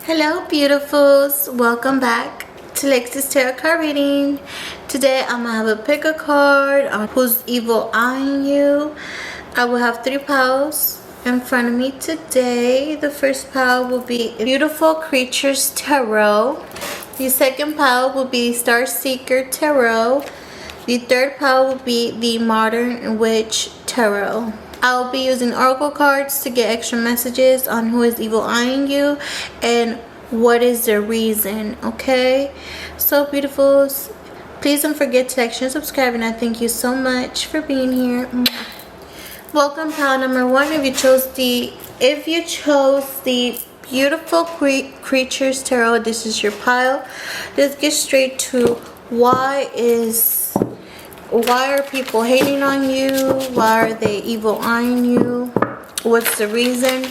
Hello beautifuls, welcome back to Lexi's Tarot card reading. Today I'm gonna have a pick a card on who's evil eyeing you. I will have 3 piles in front of me today. The first pile will be Beautiful Creatures Tarot. The second pile will be Star Seeker Tarot. The third pile will be the Modern Witch Tarot. I'll be using oracle cards to get extra messages on who is evil eyeing you and what is the reason, okay? So beautifuls, please don't forget to like, share, and subscribe, and I thank you so much for being here. Welcome pile number 1. If you chose the Beautiful Creatures Tarot, this is your pile. Let's get straight to why are people hating on you? Why are they evil eyeing you? What's the reason?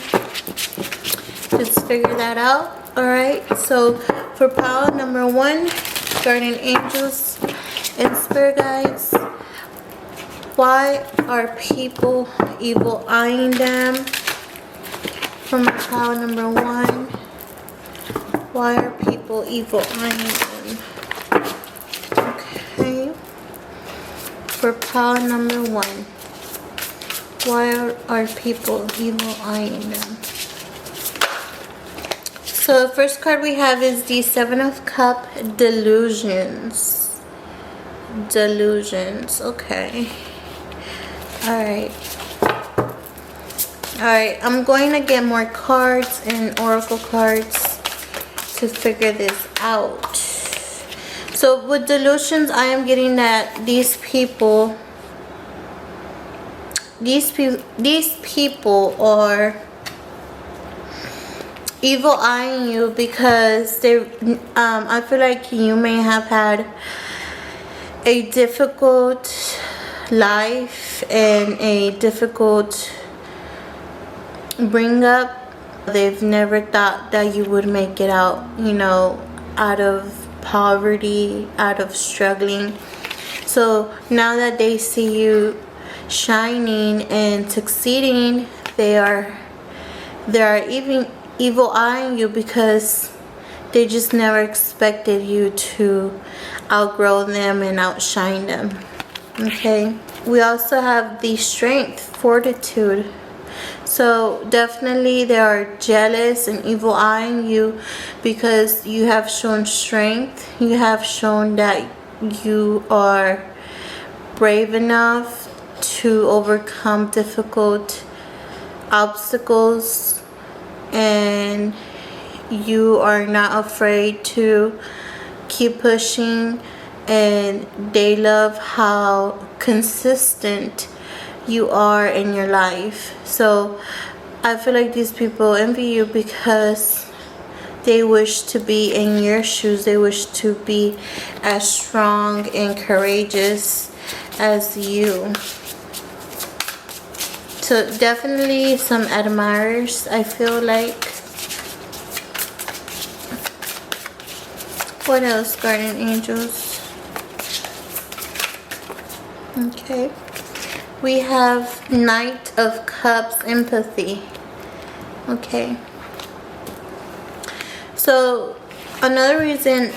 Let's figure that out. Alright, so for pile number 1, guardian angels and spirit guides, why are people evil eyeing them? From pile number 1, why are people evil eyeing them? Okay. For pile number 1, why are people evil eyeing them? So the first card we have is the 7 of Cups, Delusions. Delusions, okay. Alright, I'm going to get more cards and oracle cards to figure this out. So with delusions, I am getting that these people are evil eyeing you because they I feel like you may have had a difficult life and a difficult bring up. They've never thought that you would make it out, you know, out of poverty, out of struggling. So now that they see you shining and succeeding, they are even evil eyeing you because they just never expected you to outgrow them and outshine them. Okay, we also have the Strength, Fortitude. So definitely they are jealous and evil eyeing you because you have shown strength. You have shown that you are brave enough to overcome difficult obstacles, and you are not afraid to keep pushing, and they love how consistent you are in your life. So I feel like these people envy you because they wish to be in your shoes. They wish to be as strong and courageous as you. So definitely some admirers, I feel like. What else, guardian angels? Okay. We have Knight of Cups, Empathy. Okay. So another reason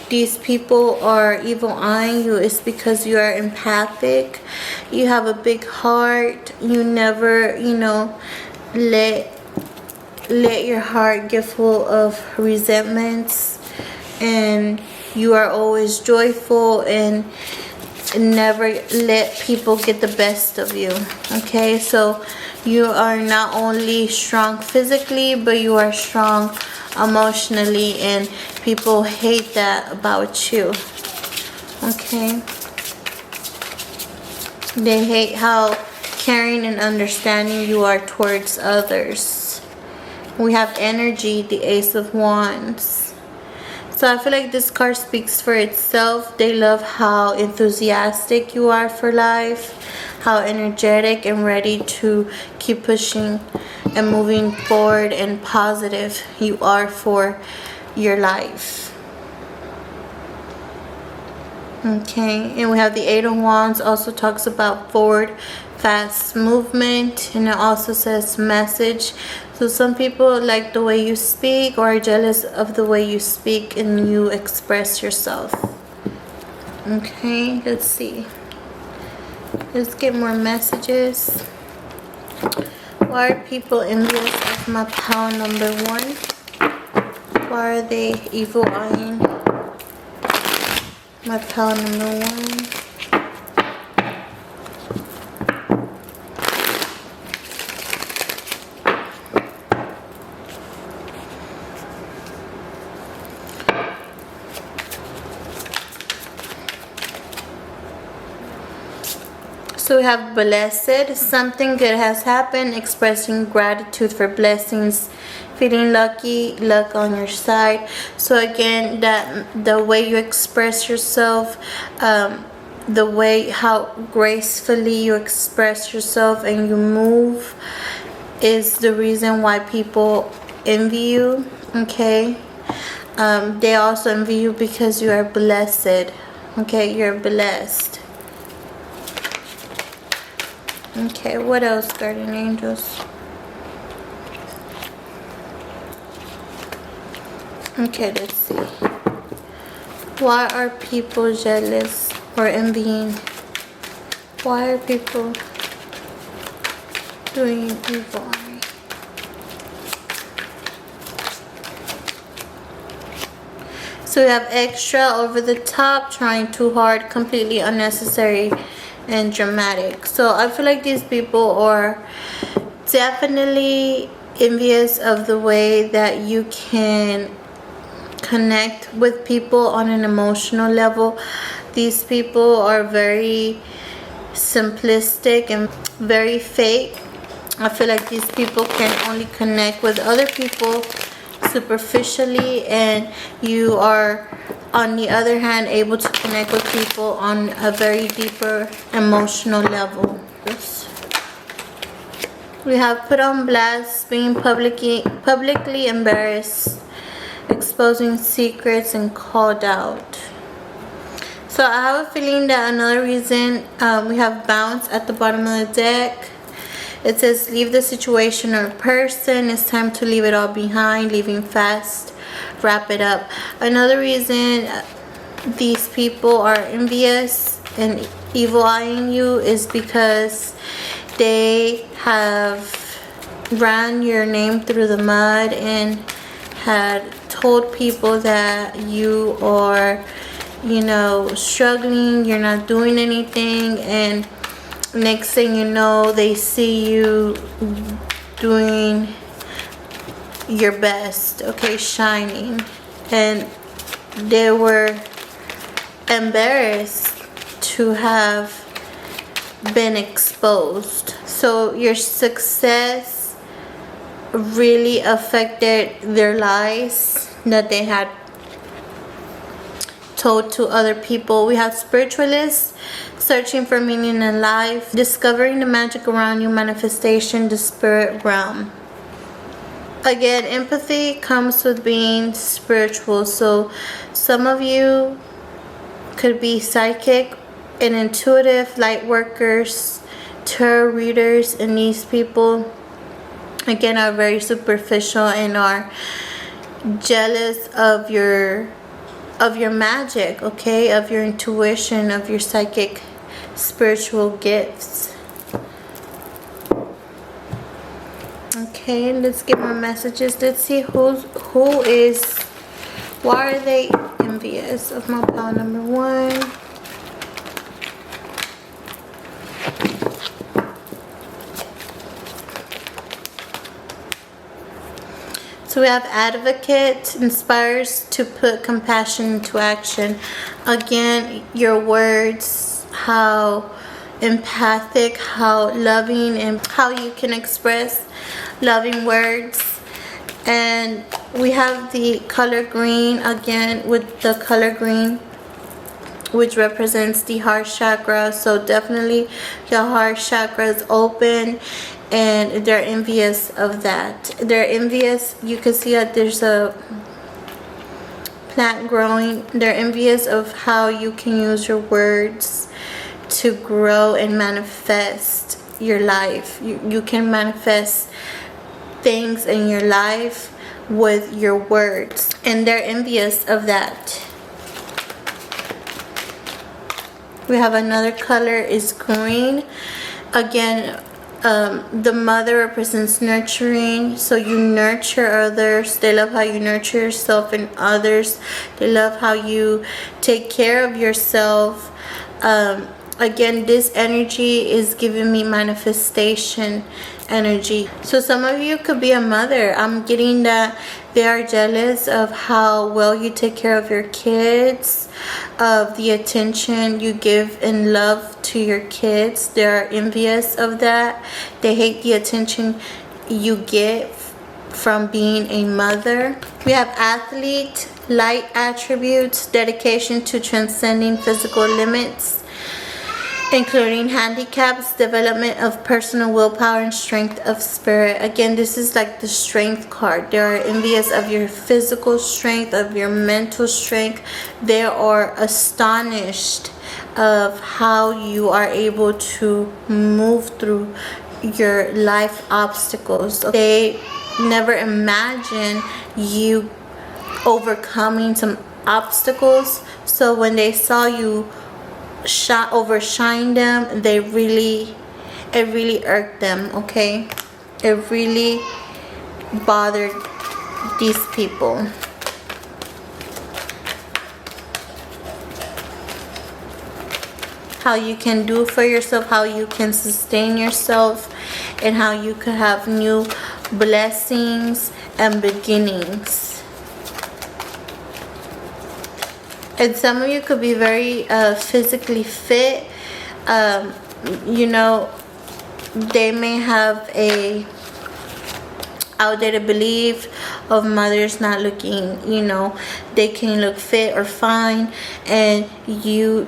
these people are evil eyeing you is because you are empathic. You have a big heart. You never, you know, let your heart get full of resentments, and you are always joyful and never let people get the best of you. Okay, so you are not only strong physically, but you are strong emotionally, and people hate that about you. Okay, they hate how caring and understanding you are towards others. We have energy, the Ace of Wands. So I feel like this card speaks for itself. They love how enthusiastic you are for life, how energetic and ready to keep pushing and moving forward, and positive you are for your life. Okay, and we have the 8 of Wands, also talks about forward fast movement, and it also says message. So some people like the way you speak or are jealous of the way you speak and you express yourself. Okay, let's see. Let's get more messages. Why are people envious of my pal number 1? Why are they evil eyeing my pal number 1? So we have blessed. Something good has happened. Expressing gratitude for blessings. Feeling lucky. Luck on your side. So again, that the way you express yourself, the way how gracefully you express yourself and you move is the reason why people envy you. Okay. They also envy you because you are blessed. Okay, you're blessed. Okay, what else, guardian angels? Okay, let's see. Why are people jealous or envying? Why are people doing evil on me? So we have extra, over the top, trying too hard, completely unnecessary and dramatic. So I feel like these people are definitely envious of the way that you can connect with people on an emotional level. These people are very simplistic and very fake. I feel like these people can only connect with other people superficially, and you are, on the other hand, able to connect with people on a very deeper emotional level. We have put on blast, being publicly embarrassed, exposing secrets, and called out. So I have a feeling that another reason, we have bounce at the bottom of the deck. It says leave the situation or person. It's time to leave it all behind, leaving fast, wrap it up. Another reason these people are envious and evil eyeing you is because they have ran your name through the mud and had told people that you are, you know, struggling, you're not doing anything, and next thing you know, they see you doing your best, okay, shining, and they were embarrassed to have been exposed. So your success really affected their lies that they had told to other people. We have spiritualists, searching for meaning in life, discovering the magic around you, manifestation, the spirit realm. Again, empathy comes with being spiritual. So some of you could be psychic and intuitive, light workers, tarot readers, and these people again are very superficial and are jealous of your magic, okay, of your intuition, of your psychic spiritual gifts. Okay, let's get more messages. Let's see why are they envious of my pile number 1? So we have advocate, inspires to put compassion into action. Again, your words, how empathic, how loving, and how you can express loving words. And we have the color green, again with the color green, which represents the heart chakra. So definitely your heart chakra is open, and they're envious of that. They're envious. You can see that there's a plant growing. They're envious of how you can use your words to grow and manifest your life. You can manifest things in your life with your words, and they're envious of that. We have another color is green. Again, the mother represents nurturing, so you nurture others. They love how you nurture yourself and others. They love how you take care of yourself. Again, this energy is giving me manifestation energy. So some of you could be a mother. I'm getting that they are jealous of how well you take care of your kids, of the attention you give and love to your kids. They're envious of that. They hate the attention you get from being a mother. We have athlete, light attributes, dedication to transcending physical limits, including handicaps, development of personal willpower, and strength of spirit. Again, this is like the strength card. They are envious of your physical strength, of your mental strength. They are astonished of how you are able to move through your life obstacles. They never imagine you overcoming some obstacles. So when they saw you overshine them, it really irked them. Okay, it really bothered these people. How you can do for yourself, how you can sustain yourself, and how you could have new blessings and beginnings. And some of you could be very physically fit. You know, they may have a outdated belief of mothers not looking, you know, they can look fit or fine, and you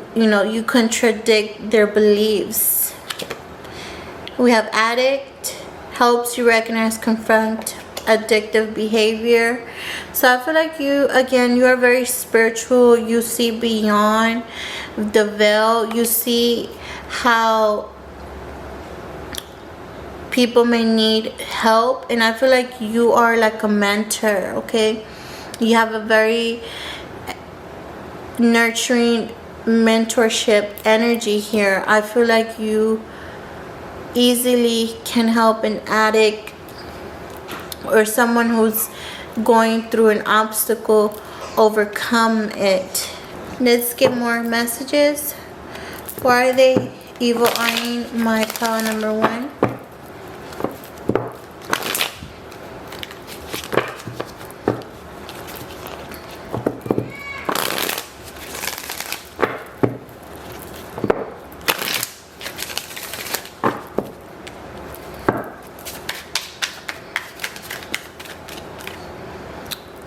contradict their beliefs. We have addict, helps you recognize, confront addictive behavior. So I feel like you are very spiritual. You see beyond the veil. You see how people may need help, and I feel like you are like a mentor. Okay, you have a very nurturing mentorship energy here. I feel like you easily can help an addict or someone who's going through an obstacle overcome it. Let's get more messages. Why are they evil eyeing my pile number 1?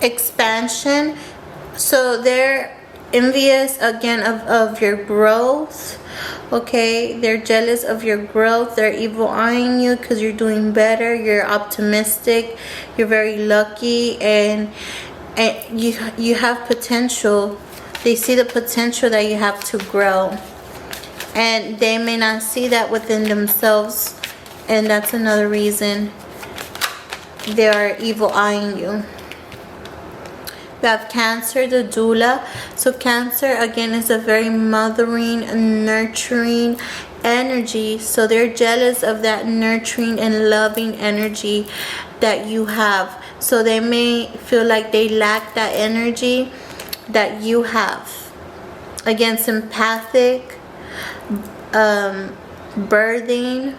Expansion. So they're envious again of your growth. Okay, they're jealous of your growth. They're evil eyeing you because you're doing better. You're optimistic. You're very lucky, and you have potential. They see the potential that you have to grow, and they may not see that within themselves, and that's another reason they are evil eyeing you. We have Cancer, the doula. So Cancer again is a very mothering, nurturing energy. So they're jealous of that nurturing and loving energy that you have. So they may feel like they lack that energy that you have. Again, sympathetic, birthing,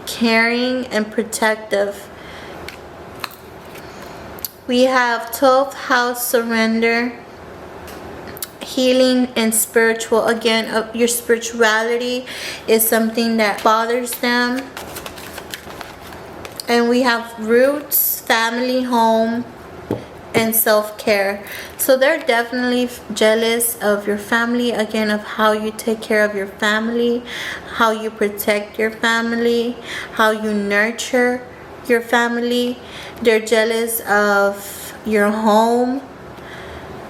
caring, and protective. We have 12th house, surrender, healing, and spiritual. Again, your spirituality is something that bothers them. And we have roots, family, home, and self-care. So they're definitely jealous of your family. Again, of how you take care of your family, how you protect your family, how you nurture your family. They're jealous of your home.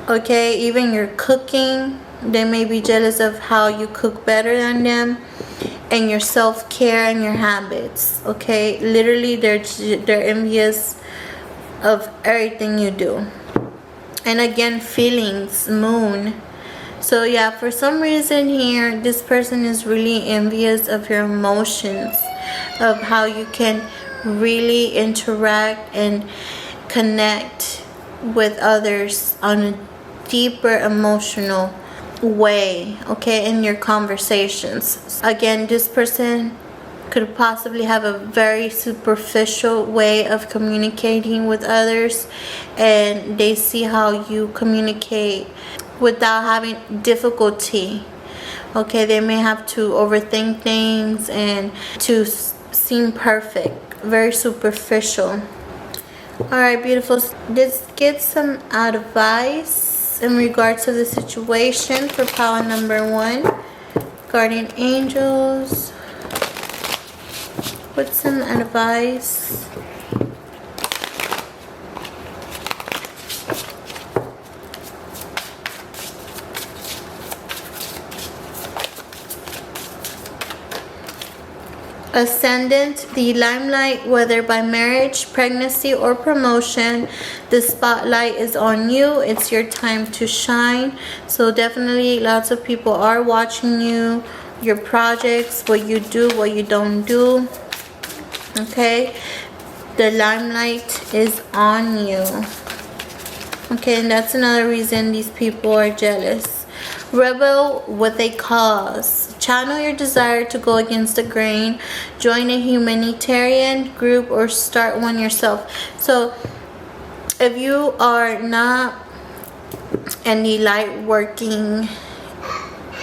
Okay, even your cooking. They may be jealous of how you cook better than them, and your self-care and your habits. Okay, literally they're envious of everything you do. And again, feelings, moon. So yeah, for some reason here, this person is really envious of your emotions, of how you can really interact and connect with others on a deeper emotional way, okay, in your conversations. Again, this person could possibly have a very superficial way of communicating with others, and they see how you communicate without having difficulty. Okay, they may have to overthink things and to seem perfect, very superficial. Alright, beautiful. Let's get some advice in regards to the situation for pile number 1. Guardian angels. What's some advice? Ascendant, the limelight, whether by marriage, pregnancy, or promotion, the spotlight is on you. It's your time to shine. So definitely lots of people are watching you, your projects, what you do, what you don't do. Okay, the limelight is on you. Okay, and that's another reason these people are jealous. Rebel with a cause. Channel your desire to go against the grain. Join a humanitarian group or start one yourself. So if you are not in the light working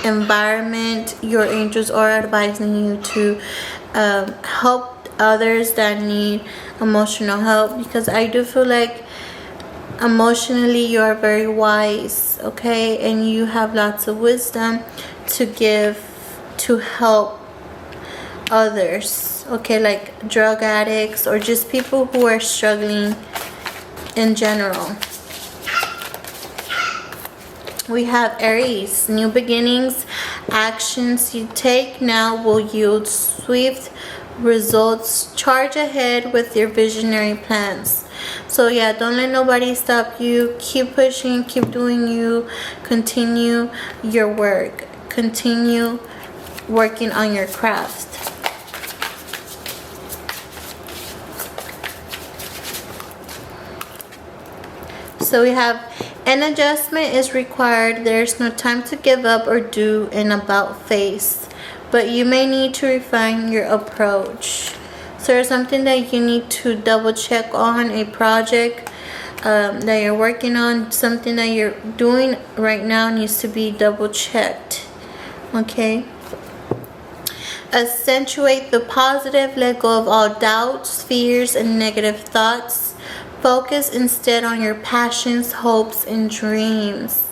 environment, your angels are advising you to help others that need emotional help, because I do feel like emotionally you are very wise, okay, and you have lots of wisdom to give to help others, okay, like drug addicts or just people who are struggling in general. We have Aries, new beginnings. Actions you take now will yield swift results. Charge ahead with your visionary plans. So yeah, don't let nobody stop you. Keep pushing, keep doing you. Continue your work. Continue working on your craft. So we have an adjustment is required. There's no time to give up or do an about face, but you may need to refine your approach. So there's something that you need to double check on, a project that you're working on, something that you're doing right now needs to be double checked. Okay. Accentuate the positive, let go of all doubts, fears, and negative thoughts. Focus instead on your passions, hopes, and dreams.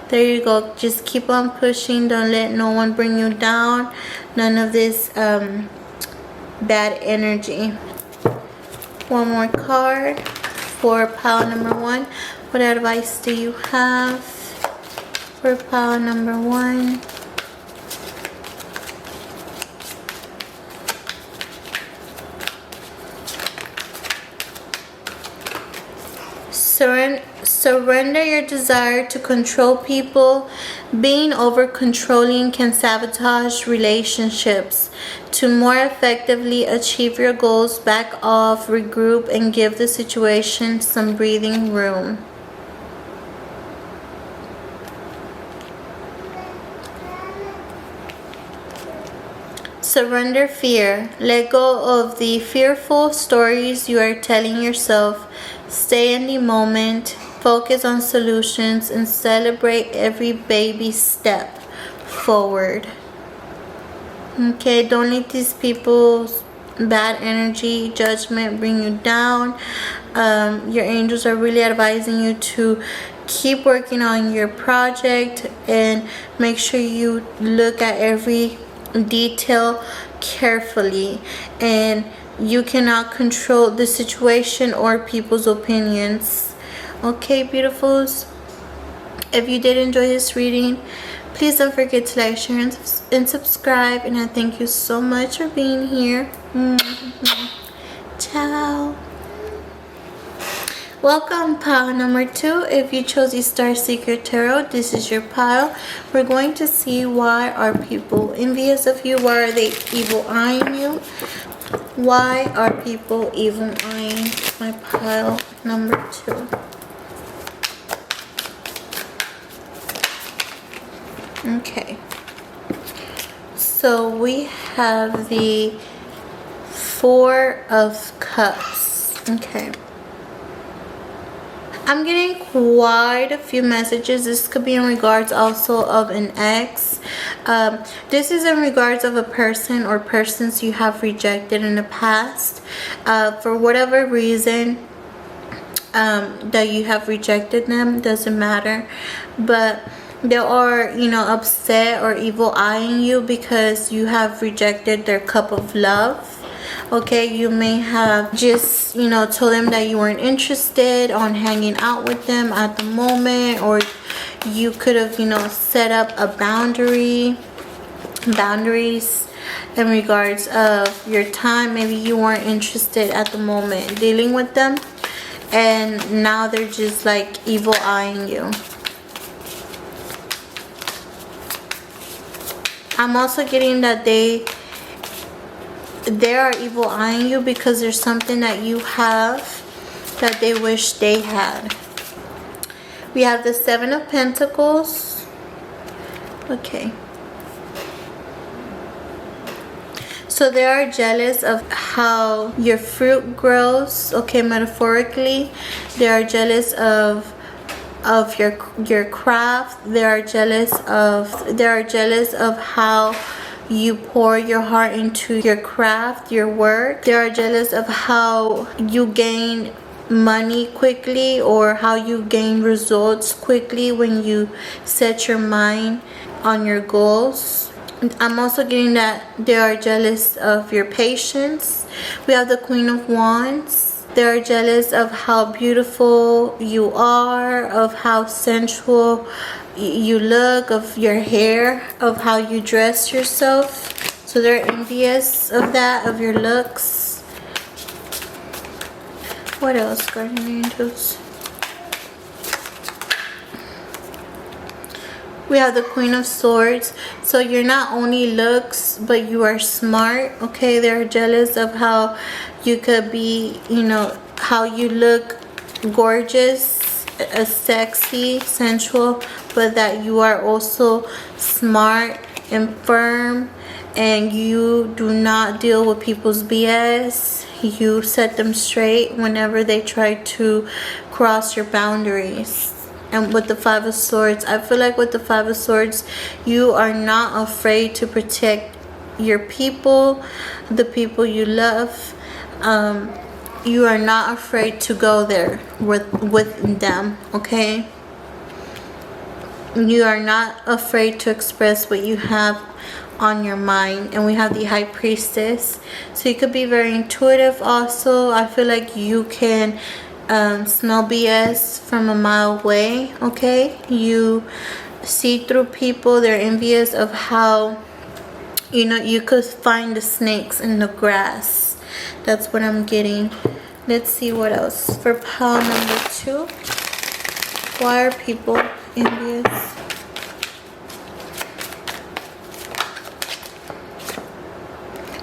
There you go. Just keep on pushing. Don't let no one bring you down. None of this bad energy. One more card for pile number 1. What advice do you have for pile number 1? Surrender your desire to control people. Being over controlling can sabotage relationships. To more effectively achieve your goals, back off, regroup, and give the situation some breathing room. Surrender fear. Let go of the fearful stories you are telling yourself. Stay in the moment. Focus on solutions and celebrate every baby step forward. Okay, don't let these people's bad energy, judgment bring you down. Your angels are really advising you to keep working on your project and make sure you look at every detail carefully, and you cannot control the situation or people's opinions. Okay, beautifuls, If you did enjoy this reading, please don't forget to like, share, and subscribe. And I thank you so much for being here. Ciao. Welcome, pile number 2. If you chose the Star Seeker Tarot, this is your pile. We're going to see why are people envious of you? Why are they evil eyeing you? Why are people evil eyeing my pile number 2? Okay. So we have the 4 of Cups. Okay. I'm getting quite a few messages. This could be in regards also of an ex. This is in regards of a person or persons you have rejected in the past. For whatever reason that you have rejected them, doesn't matter. But they are, upset or evil eyeing you because you have rejected their cup of love. Okay, you may have just, told them that you weren't interested on hanging out with them at the moment, or you could have, set up a boundaries in regards of your time. Maybe you weren't interested at the moment dealing with them, and now they're just like evil eyeing you. I'm also getting that they are evil eyeing you because there's something that you have that they wish they had. We have the 7 of Pentacles. Okay. So they are jealous of how your fruit grows. Okay, metaphorically. They are jealous of your craft. They are jealous of how you pour your heart into your craft, your work. They are jealous of how you gain money quickly, or how you gain results quickly when you set your mind on your goals. I'm also getting that they are jealous of your patience. We have the Queen of Wands. They are jealous of how beautiful you are, of how sensual you look, of your hair, of how you dress yourself. So they're envious of that, of your looks. What else, guardian angels? We have the Queen of Swords. So you're not only looks, but you are smart. Okay, they're jealous of how you could be, how you look gorgeous, sexy, sensual, but that you are also smart and firm, and you do not deal with people's BS. You set them straight whenever they try to cross your boundaries. And with the 5 of Swords, I feel like with the 5 of Swords, you are not afraid to protect your people, the people you love. You are not afraid to go there with them, okay? You are not afraid to express what you have on your mind. And we have the High Priestess. So you could be very intuitive also. I feel like you can smell BS from a mile away, okay? You see through people. They're envious of how, you could find the snakes in the grass. That's what I'm getting. Let's see what else. For pile number 2, why are people envious?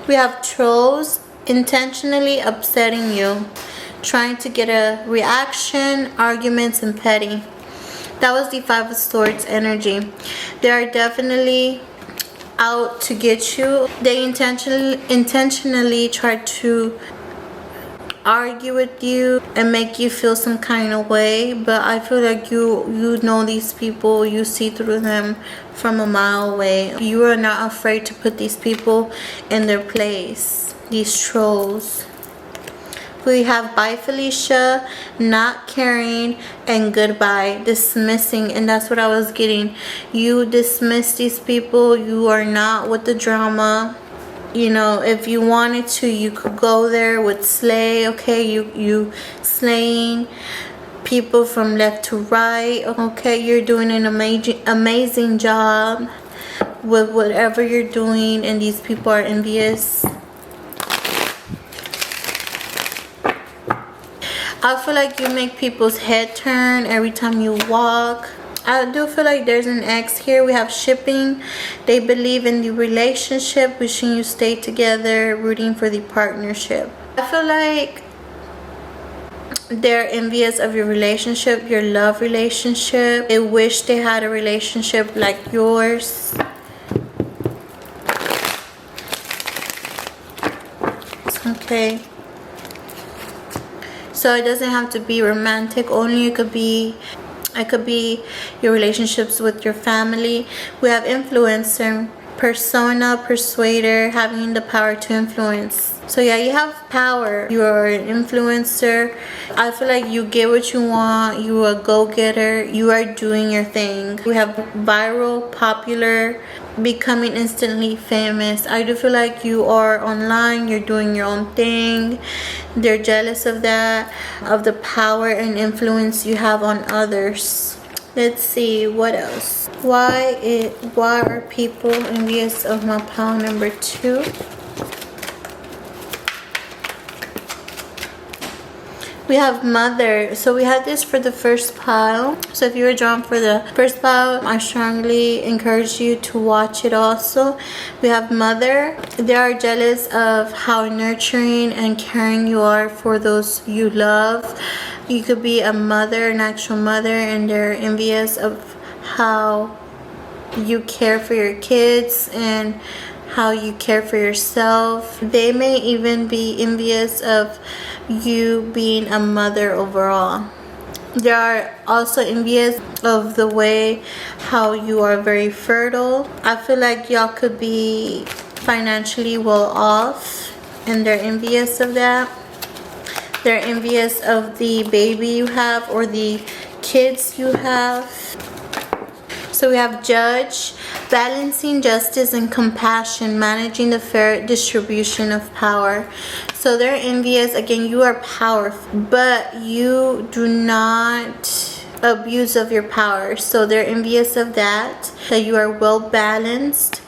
We have trolls intentionally upsetting you, trying to get a reaction, arguments, and petty. That was the 5 of Swords energy. They are definitely out to get you. They intentionally try to argue with you and make you feel some kind of way, but I feel like you know these people. You see through them from a mile away. You are not afraid to put these people in their place, these trolls. We have bye Felicia, not caring, and goodbye, dismissing. And that's what I was getting. You dismiss these people. You are not with the drama. If you wanted to, you could go there with slay. Okay, you slaying people from left to right. Okay, you're doing an amazing job with whatever you're doing, and these people are envious. I feel like you make people's head turn every time you walk. I do feel like there's an ex here. We have shipping. They believe in the relationship, wishing you stay together, rooting for the partnership. I feel like they're envious of your relationship, your love relationship. They wish they had a relationship like yours. Okay. So it doesn't have to be romantic only. It could be your relationships with your family. We have influencer, persona, persuader, having the power to influence. So yeah, you have power. You are an influencer. I feel like you get what you want. You are a go-getter. You are doing your thing. We have viral, popular, becoming instantly famous. I do feel like you are online. You're doing your own thing. They're jealous of that, of the power and influence you have on others. Let's see what else. Why are people envious of my pile number 2? We have mother. So we had this for the first pile. So if you were drawn for the first pile, I strongly encourage you to watch it also. We have mother. They are jealous of how nurturing and caring you are for those you love. You could be a mother, an actual mother, and they're envious of how you care for your kids and how you care for yourself. They may even be envious of you being a mother overall. They are also envious of the way how you are very fertile. I feel like y'all could be financially well off, and they're envious of that. They're envious of the baby you have or the kids you have. So we have judge, balancing justice and compassion, managing the fair distribution of power. So they're envious. Again, you are powerful, but you do not abuse of your power. So they're envious of that you are well balanced.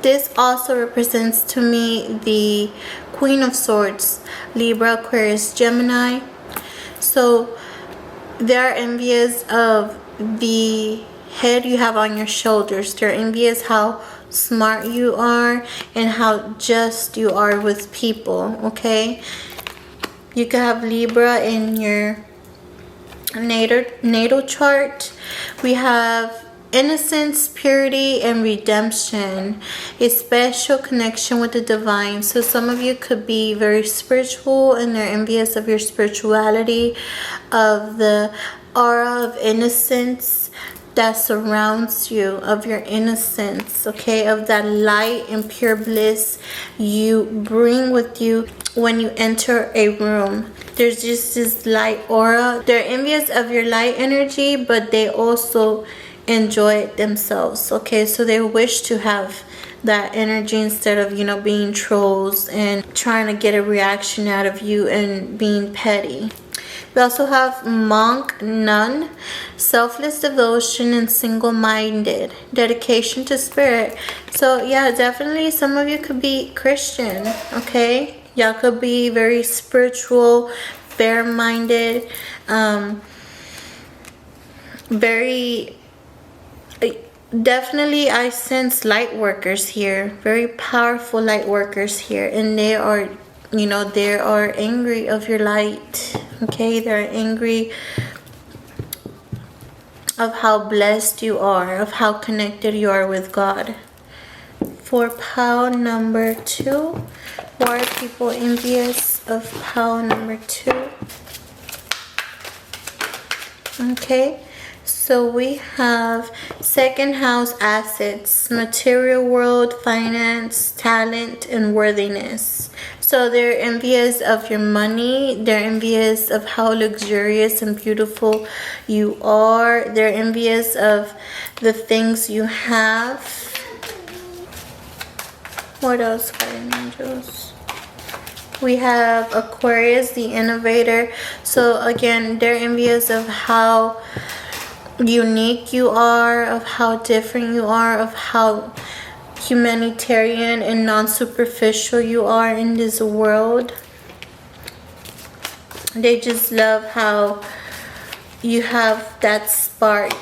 This also represents to me the Queen of Swords, Libra, Aquarius, Gemini. So they're envious of the head you have on your shoulders. They're envious how smart you are and how just you are with people. Okay, you can have Libra in your natal chart. We have innocence, purity, and redemption, a special connection with the divine. So some of you could be very spiritual and they're envious of your spirituality, of the aura of innocence that surrounds you, of your innocence, okay, of that light and pure bliss you bring with you when you enter a room. There's just this light aura. They're envious of your light energy, but they also enjoy it themselves. Okay, so they wish to have that energy instead of, you know, being trolls and trying to get a reaction out of you and being petty. We also have monk, nun, selfless devotion, and single-minded, dedication to spirit. So yeah, definitely some of you could be Christian, okay? Y'all could be very spiritual, fair-minded, very... Definitely I sense light workers here, very powerful light workers here, and they are, you know, they are angry of your light. Okay, they're angry of how blessed you are, of how connected you are with God. For pile number 2, why are people envious of pile number 2? Okay, so we have second house assets, material world, finance, talent, and worthiness. So they're envious of your money. They're envious of how luxurious and beautiful you are. They're envious of the things you have. What else, guardian angels? We have Aquarius, the innovator. So again, they're envious of how unique you are, of how different you are, of how humanitarian and non-superficial you are in this world. They just love how you have that spark.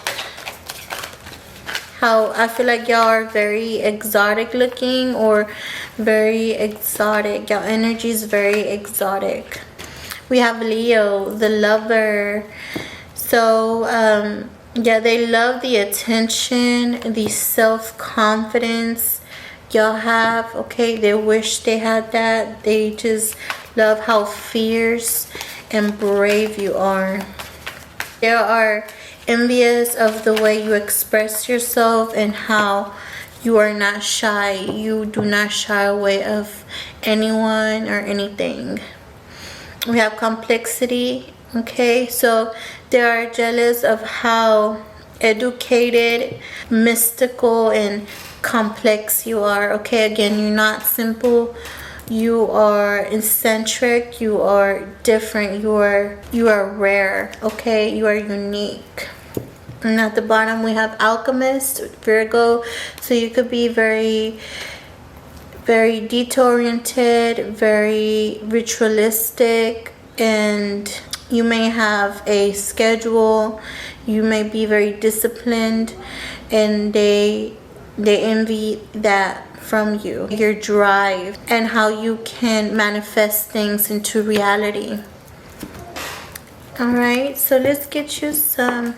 How I feel like y'all are very exotic looking, or very exotic. Y'all energy is very exotic. We have Leo, the lover. So yeah, they love the attention, the self-confidence y'all have. Okay, they wish they had that. They just love how fierce and brave you are. They are envious of the way you express yourself and how you are not shy. You do not shy away of anyone or anything. We have complexity. Okay, so they are jealous of how educated, mystical, and complex you are. Okay, again, you're not simple. You are eccentric. You are different. You are rare. Okay, you are unique. And at the bottom we have Alchemist, Virgo. So you could be very detail oriented, very ritualistic, and you may have a schedule. You may be very disciplined, and they envy that from you, your drive and how you can manifest things into reality. All right, so let's get you some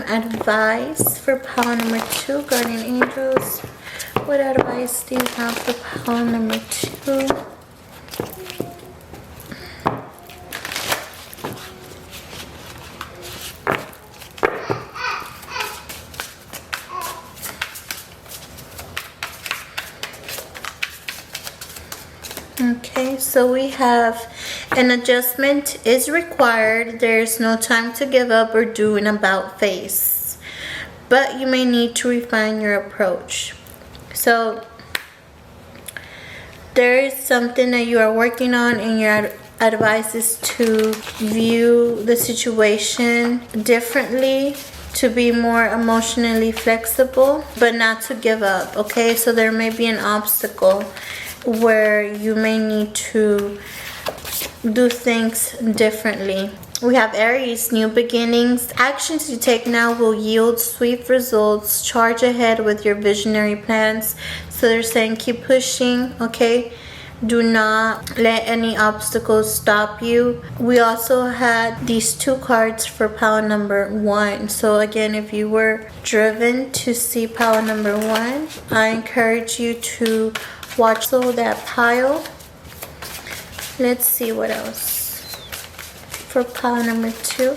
advice for pile number 2, guardian angels. What advice do you have for pile number 2? Okay, so we have an adjustment is required. There's no time to give up or do an about face, but you may need to refine your approach. So there is something that you are working on, and your advice is to view the situation differently, to be more emotionally flexible, but not to give up. Okay, so there may be an obstacle where you may need to do things differently. We have Aries, new beginnings. Actions you take now will yield swift results. Charge ahead with your visionary plans. So they're saying keep pushing, okay? Do not let any obstacles stop you. We also had these 2 cards for pile number 1. So again, if you were driven to see pile number 1, I encourage you to watch that pile. Let's see what else for pile number 2.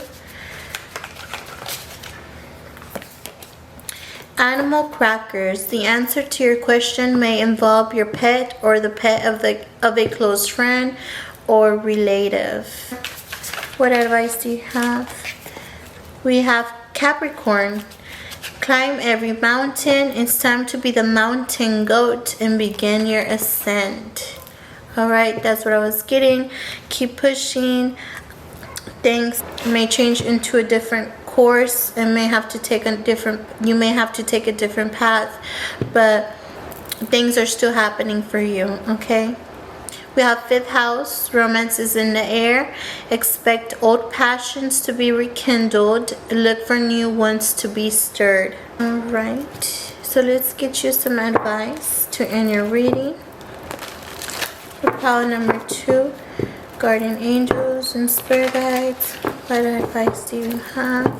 Animal crackers. The answer to your question may involve your pet or the pet of a close friend or relative. What advice do you have? We have Capricorn. Climb every mountain. It's time to be the mountain goat and begin your ascent. Alright, that's what I was getting. Keep pushing. Things may change into a different course and you may have to take a different path, but things are still happening for you, okay? We have 5th house, romance is in the air. Expect old passions to be rekindled. Look for new ones to be stirred. Alright, so let's get you some advice to end your reading. For pile number 2, guardian angels and spirit guides, what advice do you have?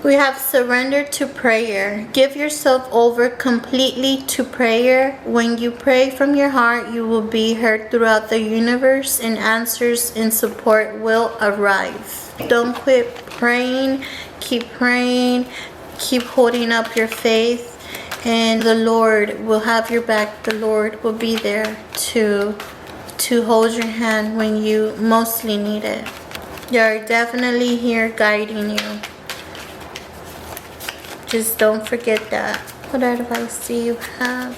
We have surrender to prayer. Give yourself over completely to prayer. When you pray from your heart, you will be heard throughout the universe and answers and support will arrive. Don't quit praying. Keep praying. Keep holding up your faith. And the Lord will have your back. The Lord will be there to hold your hand when you mostly need it. They are definitely here guiding you. Just don't forget that. What advice do you have?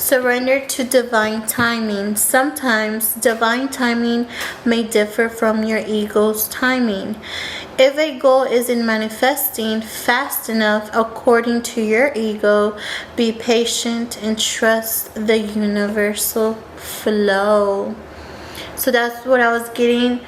Surrender to divine timing. Sometimes divine timing may differ from your ego's timing. If a goal isn't manifesting fast enough according to your ego, be patient and trust the universal flow. So that's what I was getting.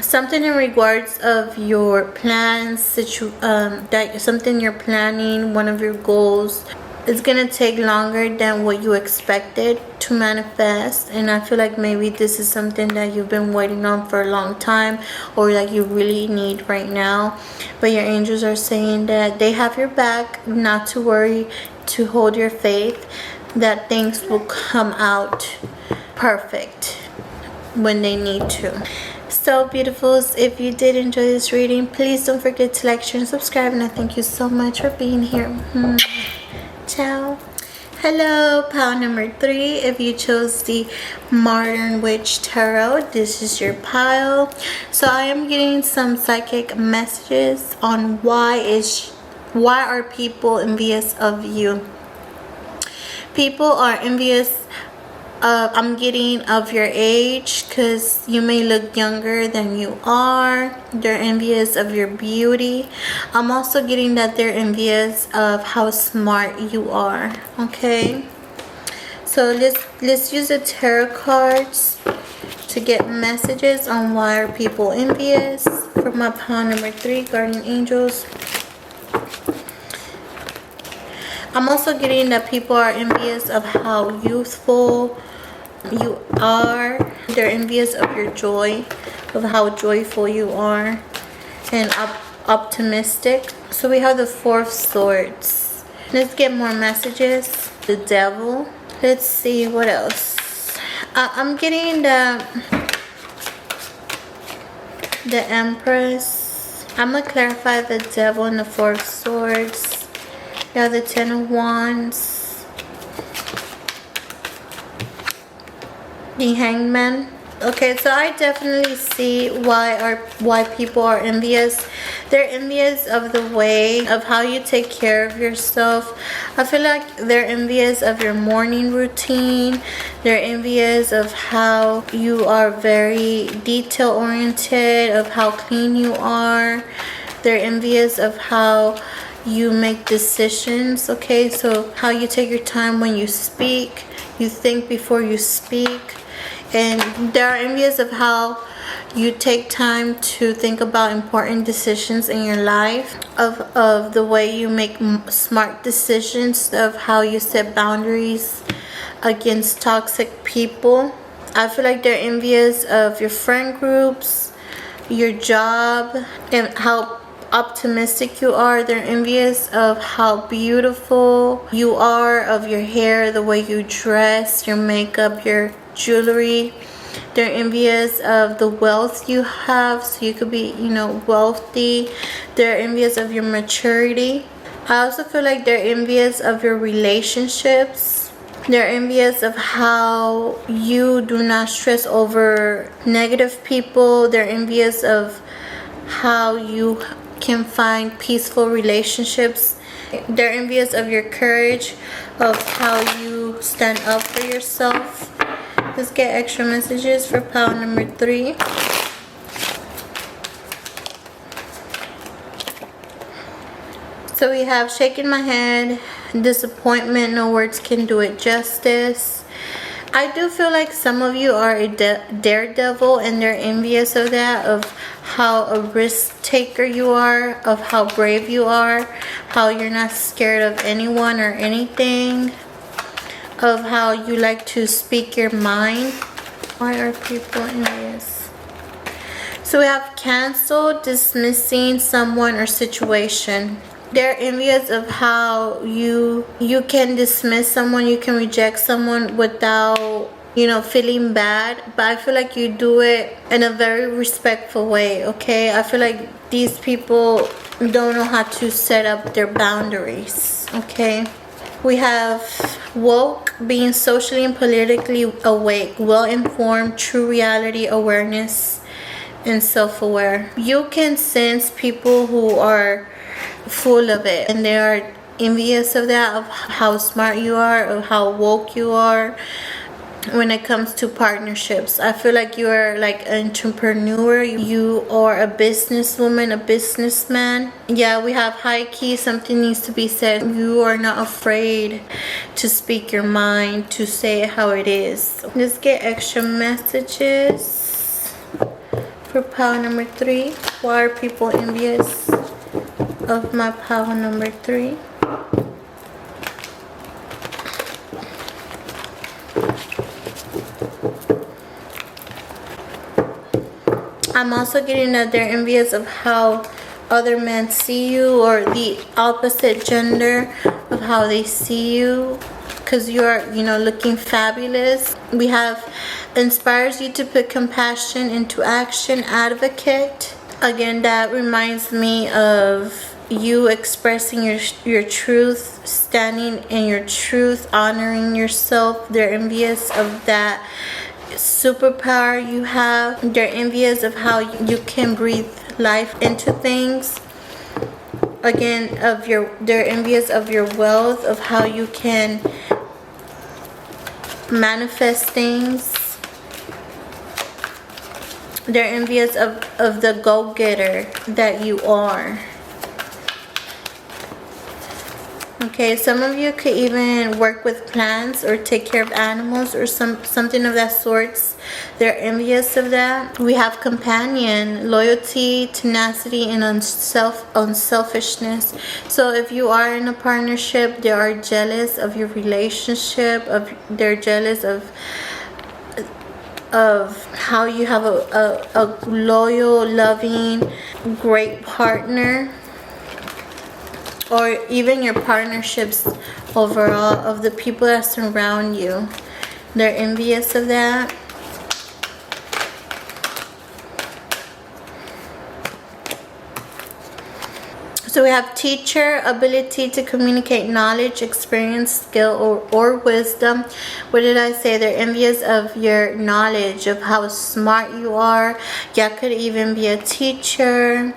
Something in regards of your plans, that something you're planning, one of your goals, it's gonna take longer than what you expected to manifest. And I feel like maybe this is something that you've been waiting on for a long time, or like you really need right now. But your angels are saying that they have your back, not to worry, to hold your faith, that things will come out perfect when they need to. So beautifuls, if you did enjoy this reading, please don't forget to like, share, and subscribe. And I thank you so much for being here. Ciao. Hello, pile number 3. If you chose the Modern Witch Tarot, this is your pile. So I am getting some psychic messages on why are people envious of you. People are envious, I'm getting, of your age, because you may look younger than you are. They're envious of your beauty. I'm also getting that they're envious of how smart you are. Okay, so let's use the tarot cards to get messages on why are people envious for my pile number 3, guardian angels. I'm also getting that people are envious of how youthful you are. They're envious of your joy, of how joyful you are, and optimistic. So we have the 4 of Swords. Let's get more messages. The Devil. Let's see what else. I'm getting the Empress. I'm gonna clarify the Devil and the 4 of Swords. You have the 10 of Wands, the Hangman. Okay, so I definitely see why people are envious. They're envious of the way of how you take care of yourself. I feel like they're envious of your morning routine. They're envious of how you are very detail oriented, of how clean you are. They're envious of how you make decisions. Okay, so how you take your time when you speak, you think before you speak. And they're envious of how you take time to think about important decisions in your life, of the way you make smart decisions, of how you set boundaries against toxic people. I feel like they're envious of your friend groups, your job, and how optimistic you are. They're envious of how beautiful you are, of your hair, the way you dress, your makeup, your jewelry. They're envious of the wealth you have, so you could be, wealthy. They're envious of your maturity. I also feel like they're envious of your relationships. They're envious of how you do not stress over negative people. They're envious of how you can find peaceful relationships. They're envious of your courage, of how you stand up for yourself. Let's get extra messages for pile number 3. So we have shaking my head, disappointment, no words can do it justice. I do feel like some of you are a daredevil, and they're envious of that, of how a risk taker you are, of how brave you are, how you're not scared of anyone or anything, of how you like to speak your mind. Why are people envious? So we have cancel, dismissing someone or situation. They're envious of how you can dismiss someone, you can reject someone without, feeling bad. But I feel like you do it in a very respectful way, okay? I feel like these people don't know how to set up their boundaries, okay? We have woke, being socially and politically awake, well-informed, true reality awareness, and self-aware. You can sense people who are full of it, and they are envious of that, of how smart you are, of how woke you are when it comes to partnerships. I feel like you are like an entrepreneur. You are a businesswoman, a businessman. Yeah, we have high key. Something needs to be said. You are not afraid to speak your mind, to say it how it is. Let's get extra messages for pile number 3. Why are people envious of my pile number 3? I'm also getting that they're envious of how other men see you, or the opposite gender, of how they see you, because you're, looking fabulous. We have inspires you to put compassion into action, advocate. Again, that reminds me of you expressing your truth, standing in your truth, honoring yourself. They're envious of that superpower you have. They're envious of how you can breathe life into things. Again, they're envious of your wealth, of how you can manifest things. They're envious of the go-getter that you are. Okay, some of you could even work with plants or take care of animals or something of that sorts. They're envious of that. We have companion, loyalty, tenacity, and unselfishness. So if you are in a partnership, they are jealous of your relationship. They're jealous of how you have a loyal, loving, great partner. Or even your partnerships overall, of the people that surround you. They're envious of that. So we have teacher, ability to communicate knowledge, experience, skill, or wisdom. What did I say? They're envious of your knowledge, of how smart you are. You could even be a teacher.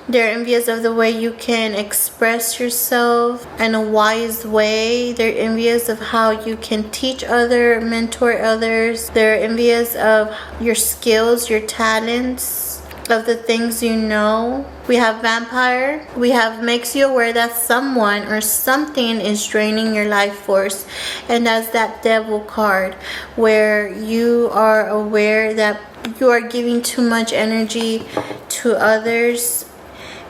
They're envious of the way you can express yourself in a wise way. They're envious of how you can teach others, mentor others. They're envious of your skills, your talents, of the things you know. We have vampire. We have makes you aware that someone or something is draining your life force. And that's that devil card, where you are aware that you are giving too much energy to others,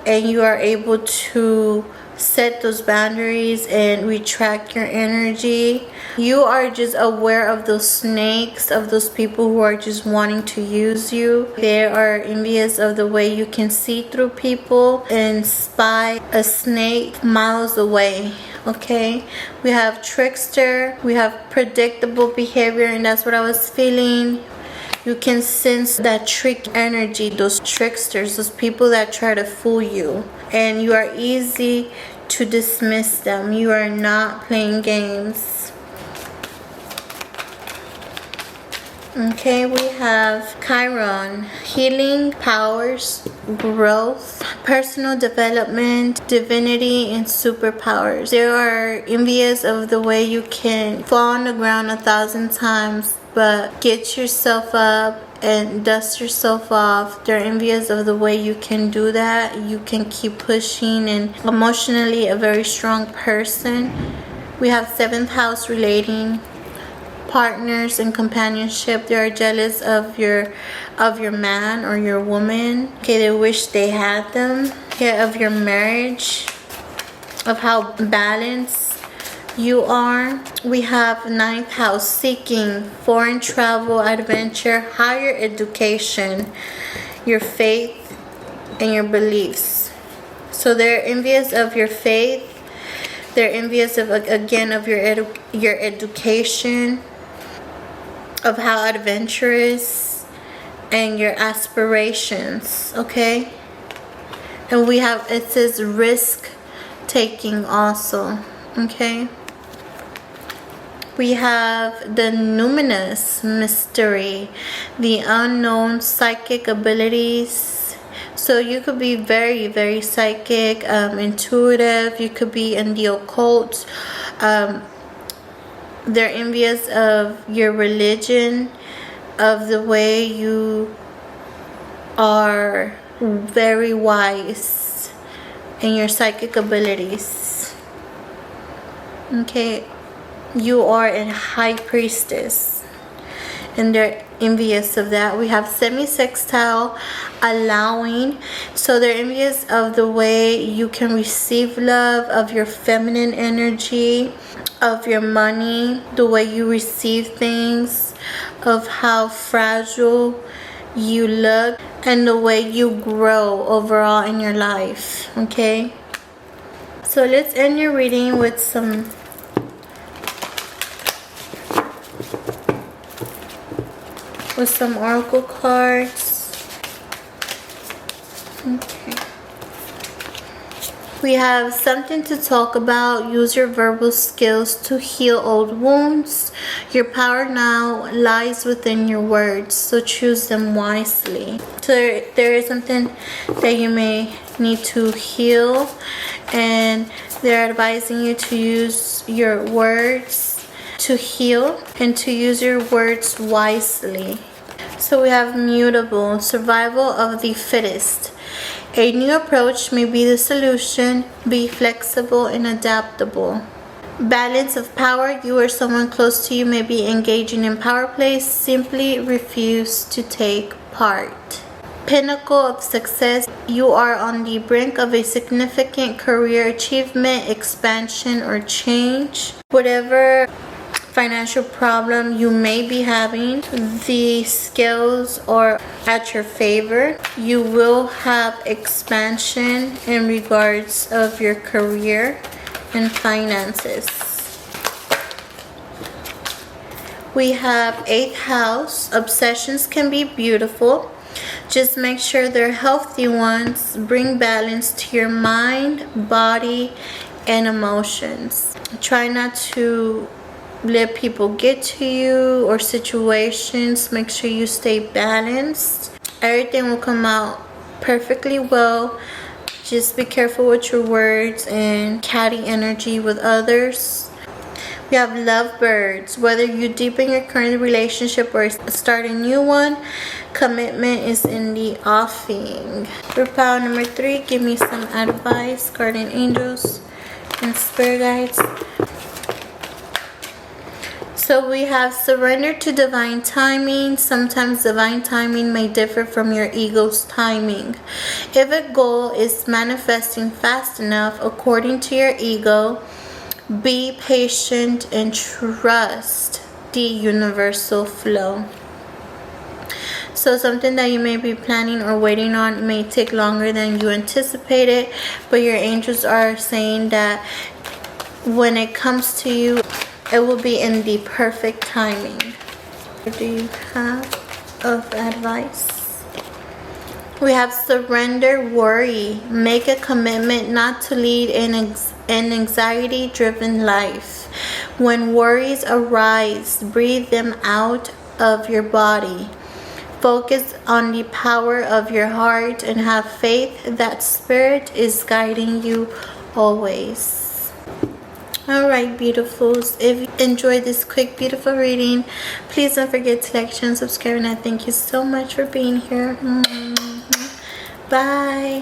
and you are able to set those boundaries and retract your energy. You are just aware of those snakes, of those people who are just wanting to use you. They are envious of the way you can see through people and spy a snake miles away. Okay, we have trickster, we have predictable behavior, and that's what I was feeling. You can sense that trick energy, those tricksters, those people that try to fool you. And you are easy to dismiss them. You are not playing games. Okay, we have Chiron, healing, powers, growth, personal development, divinity, and superpowers. They are envious of the way you can fall on the ground 1,000 times, but get yourself up and dust yourself off. They're envious of the way you can do that. You can keep pushing, and emotionally a very strong person. We have 7th house, relating, partners, and companionship. They are jealous of your man or your woman. Okay, they wish they had them. Okay, of your marriage, of how balanced you are. We have 9th house, seeking, foreign travel, adventure, higher education, your faith, and your beliefs. So they're envious of your faith. They're envious of, again, of your education, of how adventurous, and your aspirations. Okay, and we have, it says risk taking also. Okay, we have the numinous mystery, the unknown psychic abilities, So you could be very, very psychic, intuitive. You could be in the occult. They're envious of your religion, of the way you are very wise in your psychic abilities. Okay, you are a high priestess, and they're envious of that. We have semi-sextile, allowing. So they're envious of the way you can receive love, of your feminine energy, of your money, the way you receive things, of how fragile you look, and the way you grow overall in your life. Okay, so let's end your reading with some oracle cards. Okay. We have something to talk about. Use your verbal skills to heal old wounds. Your power now lies within your words, so choose them wisely. So there is something that you may need to heal, and they're advising you to use your words to heal and to use your words wisely. So we have mutable, survival of the fittest. A new approach may be the solution. Be flexible and adaptable. Balance of power. You or someone close to you may be engaging in power plays. Simply refuse to take part. Pinnacle of success. You are on the brink of a significant career achievement, expansion, or change. Whatever financial problem you may be having, the skills are at your favor. You will have expansion in regards of your career and finances. We have 8th house. Obsessions can be beautiful. Just make sure they're healthy ones. Bring balance to your mind, body, and emotions. Try not to let people get to you or situations. Make sure you stay balanced. Everything will come out perfectly well. Just be careful with your words and catty energy with others. We have lovebirds. Whether you deepen your current relationship or start a new one, commitment is in the offing. For pile number 3, give me some advice, guardian angels and spirit guides. So we have surrender to divine timing. Sometimes divine timing may differ from your ego's timing. If a goal is manifesting fast enough according to your ego, be patient and trust the universal flow. So something that you may be planning or waiting on may take longer than you anticipated, but your angels are saying that when it comes to you, it will be in the perfect timing. What do you have of advice? We have surrender, worry. Make a commitment not to lead an anxiety-driven life. When worries arise, breathe them out of your body. Focus on the power of your heart and have faith that Spirit is guiding you always. Alright, beautifuls, if you enjoyed this quick, beautiful reading, please don't forget to like, share, and subscribe, and I thank you so much for being here. Bye.